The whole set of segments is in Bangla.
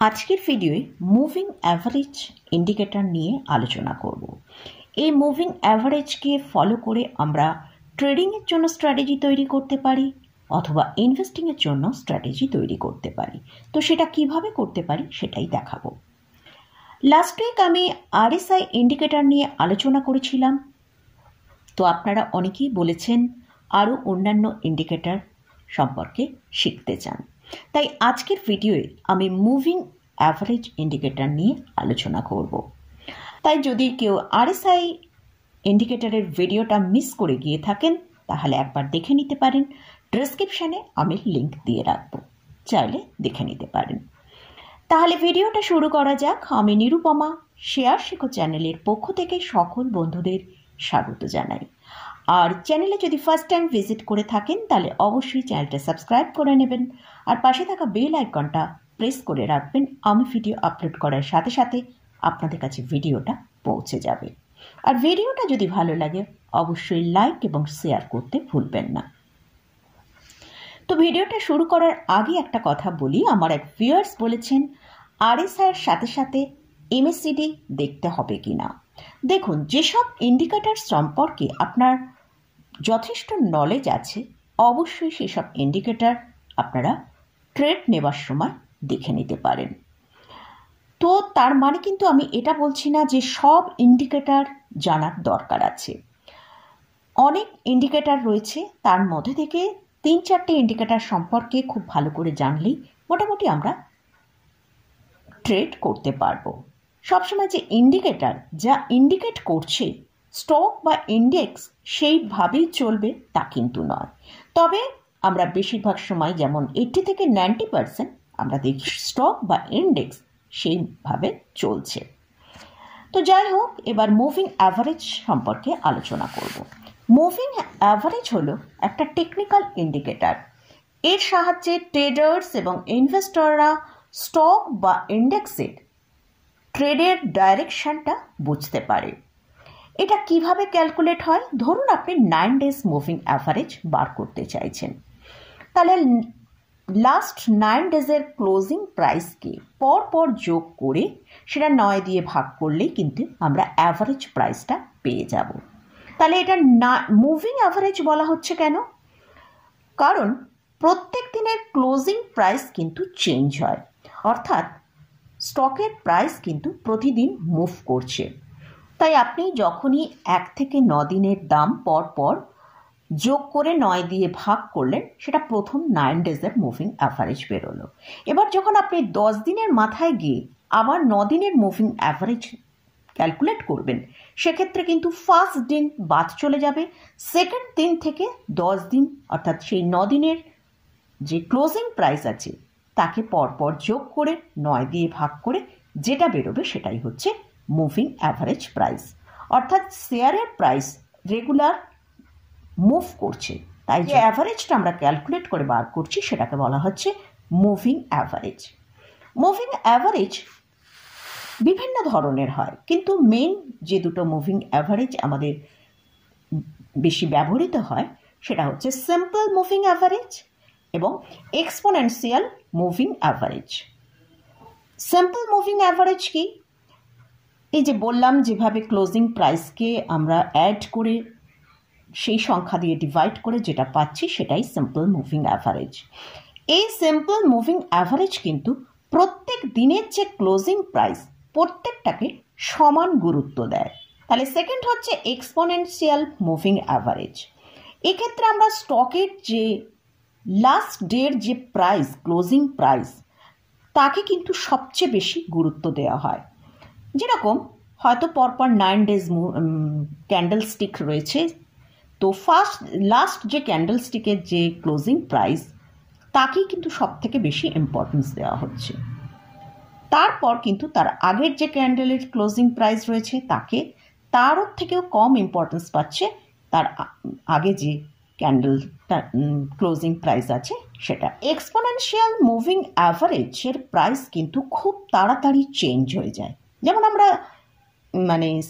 আজকের ভিডিওয়ে মুভিং অ্যাভারেজ ইন্ডিকেটর নিয়ে আলোচনা করব। এই মুভিং অ্যাভারেজকে ফলো করে আমরা ট্রেডিংয়ের জন্য স্ট্র্যাটেজি তৈরি করতে পারি অথবা ইনভেস্টিংয়ের জন্য স্ট্র্যাটেজি তৈরি করতে পারি। তো সেটা কিভাবে করতে পারি সেটাই দেখাবো। লাস্ট উইক আমি আরএসআই ইন্ডিকেটর নিয়ে আলোচনা করেছিলাম। তো আপনারা অনেকেই বলেছেন আরও অন্যান্য ইন্ডিকেটর সম্পর্কে শিখতে চান। তাই আজকের ভিডিওয়ে আমি মুভিং অ্যাভারেজ ইন্ডিকেটর নিয়ে আলোচনা করব। তাই যদি কেউ আরএসআই ইন্ডিকেটরের ভিডিওটা মিস করে গিয়ে থাকেন তাহলে একবার দেখে নিতে পারেন। ডেসক্রিপশানে আমি লিংক দিয়ে রাখবো, চাইলে দেখে নিতে পারেন। তাহলে ভিডিওটা শুরু করা যাক। আমি নিরুপমা শেয়ার শেখো চ্যানেলের পক্ষ থেকে সকল বন্ধুদের স্বাগত জানাই। আর চ্যানেলে যদি ফার্স্ট টাইম ভিজিট করে থাকেন তাহলে অবশ্যই চ্যানেলটা সাবস্ক্রাইব করে নেবেন আর পাশে থাকা বেল আইকনটা প্রেস করে রাখবেন। আমি ভিডিও আপলোড করার সাথে সাথে আপনাদের কাছে ভিডিওটা পৌঁছে যাবে। আর ভিডিওটা যদি ভালো লাগে অবশ্যই লাইক এবং শেয়ার করতে ভুলবেন না। তো ভিডিওটা শুরু করার আগে একটা কথা বলি। আমার এক ভিউয়ার্স বলেছেন আরএসআইয়ের সাথে সাথে এমএসসিডি দেখতে হবে কিনা। দেখুন, যেসব ইন্ডিকেটর সম্পর্কে আপনার যথেষ্ট নলেজ আছে অবশ্যই সেসব ইন্ডিকেটর আপনারা ট্রেড নেবার সময় দেখে নিতে পারেন। তো তার মানে কিন্তু আমি এটা বলছি না যে সব ইন্ডিকেটর জানার দরকার আছে। অনেক ইন্ডিকেটর রয়েছে, তার মধ্যে থেকে 3-4টে ইন্ডিকেটর সম্পর্কে খুব ভালো করে জানলেই মোটামুটি আমরা ট্রেড করতে পারবো। সবসময় যে ইন্ডিকেটর যা ইন্ডিকেট করছে স্টক বা ইন্ডেক্স সেইভাবেই চলবে তা কিন্তু নয়। তবে আমরা বেশিরভাগ সময় যেমন 80 থেকে 90% আমরা দেখি স্টক বা ইন্ডেক্স সেইভাবে চলছে। তো যাই হোক, এবার মুভিং অ্যাভারেজ সম্পর্কে আলোচনা করব। মুভিং অ্যাভারেজ হলো একটা টেকনিক্যাল ইন্ডিকেটর। এর সাহায্যে ট্রেডার্স এবং ইনভেস্টররা স্টক বা ইন্ডেক্সের ট্রেডের ডাইরেকশনটা বুঝতে পারে। এটা কিভাবে ক্যালকুলেট হয়? ধরুন আপনি 9 ডেজ মুভিং অ্যাভারেজ বার করতে চাইছেন, তাহলে লাস্ট 9 ডেজের ক্লোজিং প্রাইসকে পরপর যোগ করে সেটা 9 দিয়ে ভাগ করলেই কিন্তু আমরা অ্যাভারেজ প্রাইসটা পেয়ে যাব। তাহলে এটা মুভিং অ্যাভারেজ বলা হচ্ছে কেন? কারণ প্রত্যেক দিনের ক্লোজিং প্রাইস কিন্তু চেঞ্জ হয়, অর্থাৎ স্টকের প্রাইস কিন্তু প্রতিদিন মুভ করছে। তাই আপনি যখনই 1 থেকে 9 দিনের দাম পর পর যোগ করে 9 দিয়ে ভাগ করলেন সেটা প্রথম 9 ডেজের মুভিং অ্যাভারেজ বেরোলো। এবার যখন আপনি 10 দিনের মাথায় গিয়ে আবার 9 দিনের মুভিং অ্যাভারেজ ক্যালকুলেট করবেন সেক্ষেত্রে কিন্তু ফার্স্ট দিন বাদ চলে যাবে, সেকেন্ড দিন থেকে 10 দিন অর্থাৎ সেই 9 দিনের যে ক্লোজিং প্রাইস আছে তাকে পরপর যোগ করে 9 দিয়ে ভাগ করে যেটা বেরোবে সেটাই হচ্ছে মুভিং অ্যাভারেজ প্রাইস। অর্থাৎ শেয়ারের প্রাইস রেগুলার মুভ করছে, তাই যে অ্যাভারেজটা আমরা ক্যালকুলেট করে বার করছি সেটাকে বলা হচ্ছে মুভিং অ্যাভারেজ। মুভিং অ্যাভারেজ বিভিন্ন ধরনের হয়, কিন্তু মেন যে দুটো মুভিং অ্যাভারেজ আমাদের বেশি ব্যবহৃত হয় সেটা হচ্ছে সিম্পল মুভিং অ্যাভারেজ এবং exponential moving average. Simple moving average কি? এই যে বললাম যেভাবে ক্লোজিং প্রাইসকে আমরা অ্যাড করে সেই সংখ্যা দিয়ে ডিভাইড করে যেটা পাচ্ছি সেটাই সিম্পল মুভিং অ্যাভারেজ। এই সিম্পল মুভিং অ্যাভারেজ কিন্তু প্রত্যেক দিনের যে ক্লোজিং প্রাইস প্রত্যেকটাকে সমান গুরুত্ব দেয়। তাহলে সেকেন্ড হচ্ছে এক্সপোনেনশিয়াল মুভিং অ্যাভারেজ। এক্ষেত্রে আমরা স্টকের যে লাস্ট ডের যে প্রাইস ক্লোজিং প্রাইস তাকে কিন্তু সবচেয়ে বেশি গুরুত্ব দেওয়া হয়। যেরকম হয়তো পরপর 9 ডেজ ক্যান্ডেল স্টিক রয়েছে, তো লাস্ট যে ক্যান্ডেল স্টিকের যে ক্লোজিং প্রাইস তাকেই কিন্তু সব থেকে বেশি ইম্পর্টেন্স দেওয়া হচ্ছে। তারপর কিন্তু তার আগের যে ক্যান্ডেলের ক্লোজিং প্রাইস রয়েছে তাকে তারও থেকেও কম ইম্পর্টেন্স পাচ্ছে তার আগে যে ক্যান্ডেলটা ক্লোজিং প্রাইস আছে সেটা। এক্সপোনেনশিয়াল মুভিং অ্যাভারেজের প্রাইস কিন্তু খুব তাড়াতাড়ি চেঞ্জ হয়ে যায়। যেমন আমরা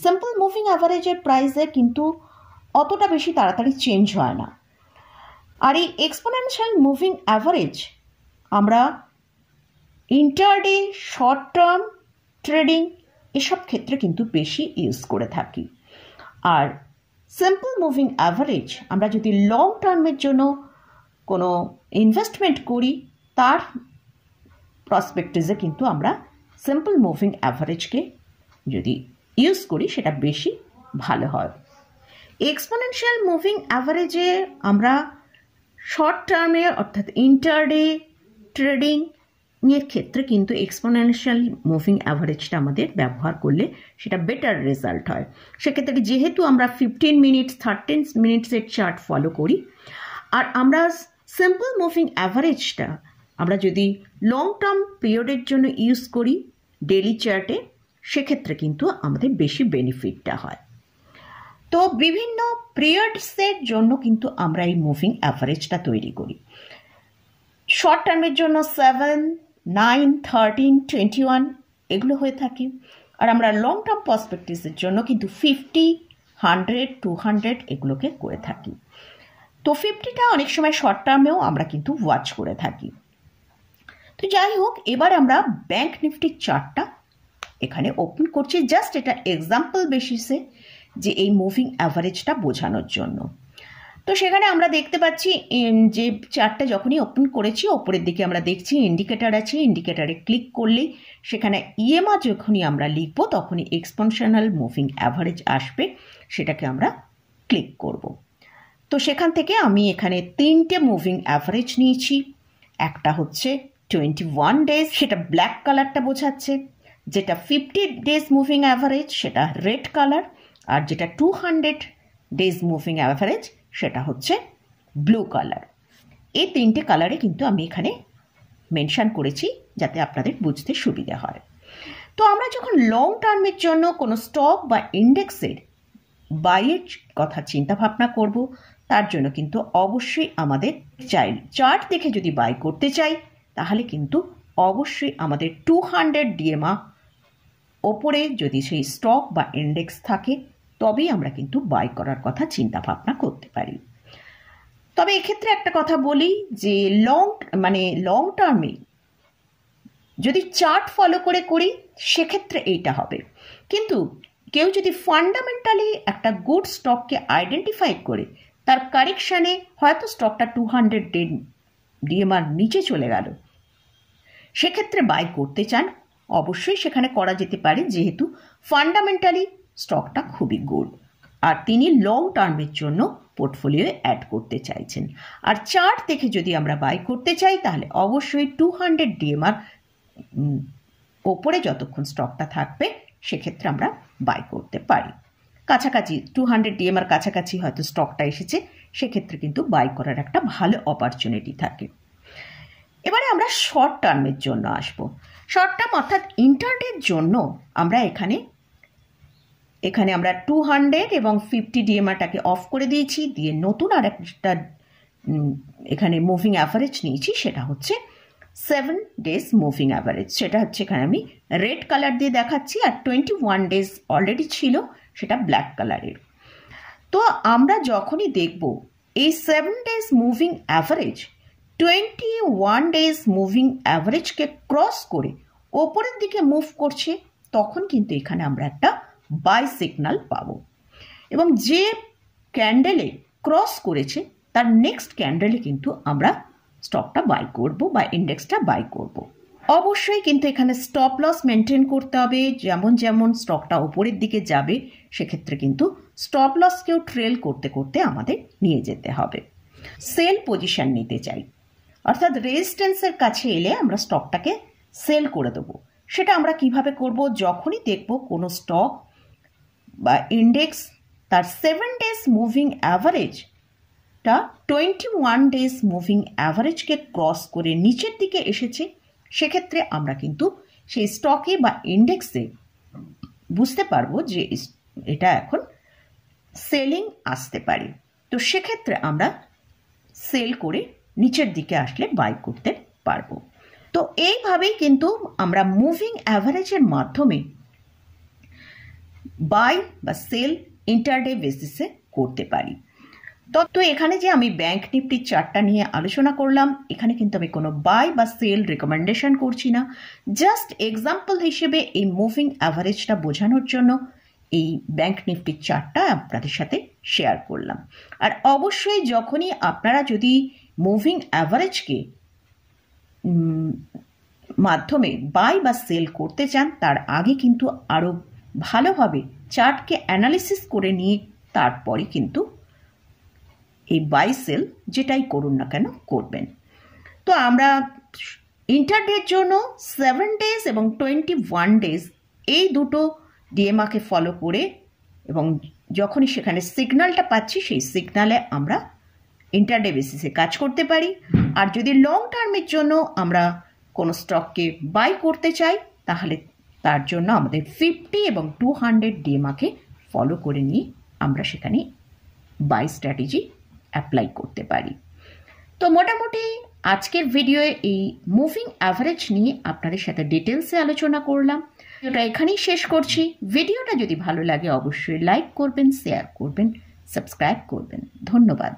সিম্পল মুভিং অ্যাভারেজের প্রাইসে কিন্তু অতটা বেশি তাড়াতাড়ি চেঞ্জ হয় না। আর এই এক্সপোনেনশিয়াল মুভিং অ্যাভারেজ আমরা ইন্টারডে, শর্ট টার্ম ট্রেডিং এসব ক্ষেত্রে কিন্তু বেশি ইউজ করে থাকি। আর সিম্পল মুভিং অ্যাভারেজ আমরা যদি লং টার্মের জন্য কোনো ইনভেস্টমেন্ট করি তার প্রসপেক্টিভে কিন্তু আমরা সিম্পল মুভিং অ্যাভারেজকে যদি ইউজ করি সেটা বেশি ভালো হয়। এক্সপোনেনশিয়াল মুভিং অ্যাভারেজে আমরা শর্ট টার্মে অর্থাৎ ইন্টারডে ট্রেডিং এর ক্ষেত্রে কিন্তু এক্সপোনেনশিয়াল মুভিং অ্যাভারেজটা আমাদের ব্যবহার করলে সেটা বেটার রেজাল্ট হয়। সেক্ষেত্রে যেহেতু আমরা 15 মিনিটস 30 মিনিটসের চার্ট ফলো করি, আর আমরা সিম্পল মুভিং অ্যাভারেজটা আমরা যদি লং টার্ম পিরিয়ডের জন্য ইউজ করি ডেইলি চার্টে, সেক্ষেত্রে কিন্তু আমাদের বেশি বেনিফিটটা হয়। তো বিভিন্ন পিরিয়ডসের জন্য কিন্তু আমরা এই মুভিং অ্যাভারেজটা তৈরি করি। শর্ট টার্মের জন্য 7, 9, 13, 21 এগুলো হয়ে থাকে। আর আমরা লং টার্ম পার্সপেক্টিভের জন্য কিন্তু 50, 100, 200 এগুলোকে করে থাকি। তো 50টা অনেক সময় শর্ট টার্মেও আমরা কিন্তু ওয়াচ করে থাকি। তো যাই হোক, এবার আমরা ব্যাংক নিফটির চার্টটা এখানে ওপেন করছি, জাস্ট এটা এক্সাম্পল বেসিসে যে এই মুভিং অ্যাভারেজটা বোঝানোর জন্য। তো সেখানে আমরা দেখতে পাচ্ছি যে চার্টটা যখনই ওপেন করেছি ওপরের দিকে আমরা দেখছি ইন্ডিকেটার আছে, ইন্ডিকেটারে ক্লিক করলেই সেখানে ইএমআ যখনই আমরা লিখব তখনই এক্সপোনেনশিয়াল মুভিং অ্যাভারেজ আসবে, সেটাকে আমরা ক্লিক করব। তো সেখান থেকে আমি এখানে 3টে মুভিং অ্যাভারেজ নিয়েছি। একটা হচ্ছে 21 ডেজ, সেটা ব্ল্যাক কালারটা বোঝাচ্ছে, যেটা 50 ডেজ মুভিং অ্যাভারেজ সেটা রেড কালার, আর যেটা 200 ডেজ মুভিং অ্যাভারেজ সেটা হচ্ছে ব্লু কালার। এই 3টে কালারে কিন্তু আমি এখানে মেনশন করেছি যাতে আপনাদের বুঝতে সুবিধা হয়। তো আমরা যখন লং টার্মের জন্য কোনো স্টক বা ইন্ডেক্সের বাইয়ের কথা চিন্তা ভাবনা করব, তার জন্য কিন্তু অবশ্যই আমাদের চার্ট দেখে যদি বাই করতে চাই তাহলে কিন্তু অবশ্যই আমাদের 200 ডিএমআ ওপরে যদি সেই স্টক বা ইন্ডেক্স থাকে তবেই আমরা কিন্তু বাই করার কথা চিন্তা ভাবনা করতে পারি। তবে এক্ষেত্রে একটা কথা বলি যে লং টার্মে যদি চার্ট ফলো করে করি সেক্ষেত্রে এইটা হবে, কিন্তু কেউ যদি ফান্ডামেন্টালি একটা গুড স্টককে আইডেন্টিফাই করে তার কারেকশানে হয়তো স্টকটা 200 ডিএমআর নিচে চলে গেল, সেক্ষেত্রে বাই করতে চান অবশ্যই সেখানে করা যেতে পারে, যেহেতু ফান্ডামেন্টালি স্টকটা খুবই গুড আর তিনি লং টার্মের জন্য পোর্টফোলিও অ্যাড করতে চাইছেন। আর চার্ট দেখে যদি আমরা বাই করতে চাই তাহলে অবশ্যই 200 ডিএমআর ওপরে যতক্ষণ স্টকটা থাকবে সেক্ষেত্রে আমরা বাই করতে পারি। কাছাকাছি 200 ডিএমআর কাছাকাছি হয়তো স্টকটা এসেছে, সেক্ষেত্রে কিন্তু বাই করার একটা ভালো অপরচুনিটি থাকে। এবারে আমরা শর্ট টার্মের জন্য আসব। শর্ট টার্ম অর্থাৎ ইন্টারডের জন্য আমরা এখানে আমরা 200 এবং 50 ডিএমআরটাকে অফ করে দিয়েছি, দিয়ে নতুন আর একটা এখানে মুভিং অ্যাভারেজ নিয়েছি, সেটা হচ্ছে 7 ডেজ মুভিং অ্যাভারেজ। সেটা হচ্ছে এখানে আমি রেড কালার দিয়ে দেখাচ্ছি, আর 21 ডেজ অলরেডি ছিল সেটা ব্ল্যাক কালারের। তো আমরা যখনই দেখব এই 7 days moving average 21 days moving অ্যাভারেজকে ক্রস করে ওপরের দিকে মুভ করছে, তখন কিন্তু এখানে আমরা একটা বাই সিগন্যাল পাবো, এবং যে ক্যান্ডেলে ক্রস করেছে তার নেক্সট ক্যান্ডেলে কিন্তু আমরা স্টকটা বাই করব বা ইন্ডেক্সটা বাই করব। অবশ্যই কিন্তু এখানে স্টপ লস মেনটেন করতে হবে, যেমন যেমন স্টকটা উপরের দিকে যাবে সেক্ষেত্রে কিন্তু স্টপ লসকেও ট্রেল করতে করতে আমাদের নিয়ে যেতে হবে। সেল পজিশন নিতে চাই অর্থাৎ রেজিস্ট্যান্সের কাছে এলে আমরা স্টকটাকে সেল করে দেবো। সেটা আমরা কিভাবে করব? যখনই দেখব কোনো স্টক বা ইন্ডেক্স তার 7 ডেজ মুভিং অ্যাভারেজটা 21 ডেজ মুভিং অ্যাভারেজকে ক্রস করে নিচের দিকে এসেছে, সেক্ষেত্রে আমরা কিন্তু সেই স্টকে বা ইন্ডেক্সে বুঝতে পারবো যে এটা এখন সেলিং আসতে পারে। তো সেক্ষেত্রে আমরা সেল করে নিচের দিকে আসলে বাই করতে পারবো। তো এইভাবেই কিন্তু আমরা মুভিং অ্যাভারেজের মাধ্যমে বাই বা সেল ইন্টারডে বেসিসে করতে পারি। তো এখানে যে আমি ব্যাংক নিফটির চার্টটা নিয়ে আলোচনা করলাম, এখানে কিন্তু আমি কোনো বাই বা সেল রেকমেন্ডেশন করছি না, জাস্ট এক্সাম্পল হিসেবে এই মুভিং অ্যাভারেজটা বোঝানোর জন্য এই ব্যাংক নিফটির চার্টটা আপনাদের সাথে শেয়ার করলাম। আর অবশ্যই যখনই আপনারা যদি মুভিং অ্যাভারেজকে মাধ্যমে বাই বা সেল করতে চান, তার আগে কিন্তু আরও ভালোভাবে চার্টকে অ্যানালিসিস করে নিয়ে তারপরে কিন্তু এই বাই সেল যেটাই করুন না কেন করবেন। তো আমরা ইন্টারডের জন্য 7 ডেজ এবং 21 ডেজ এই দুটো ডিএমআকে ফলো করে এবং যখনই সেখানে সিগন্যালটা পাচ্ছি সেই সিগন্যালে আমরা ইন্টারডে বেসিসে কাজ করতে পারি। আর যদি লং টার্মের জন্য আমরা কোনো স্টককে বাই করতে চাই, তাহলে তার জন্য আমাদের 50 এবং 200 ডিএমআকে ফলো করে নিয়ে আমরা সেখানে বাই স্ট্র্যাটেজি অ্যাপ্লাই করতে পারি। তো মোটামুটি আজকের ভিডিওয়ে এই মুভিং অ্যাভারেজ নিয়ে আপনাদের সাথে ডিটেলসে আলোচনা করলাম। ভিডিওটা এখানেই শেষ করছি। ভিডিওটা যদি ভালো লাগে অবশ্যই লাইক করবেন, শেয়ার করবেন, সাবস্ক্রাইব করবেন। ধন্যবাদ।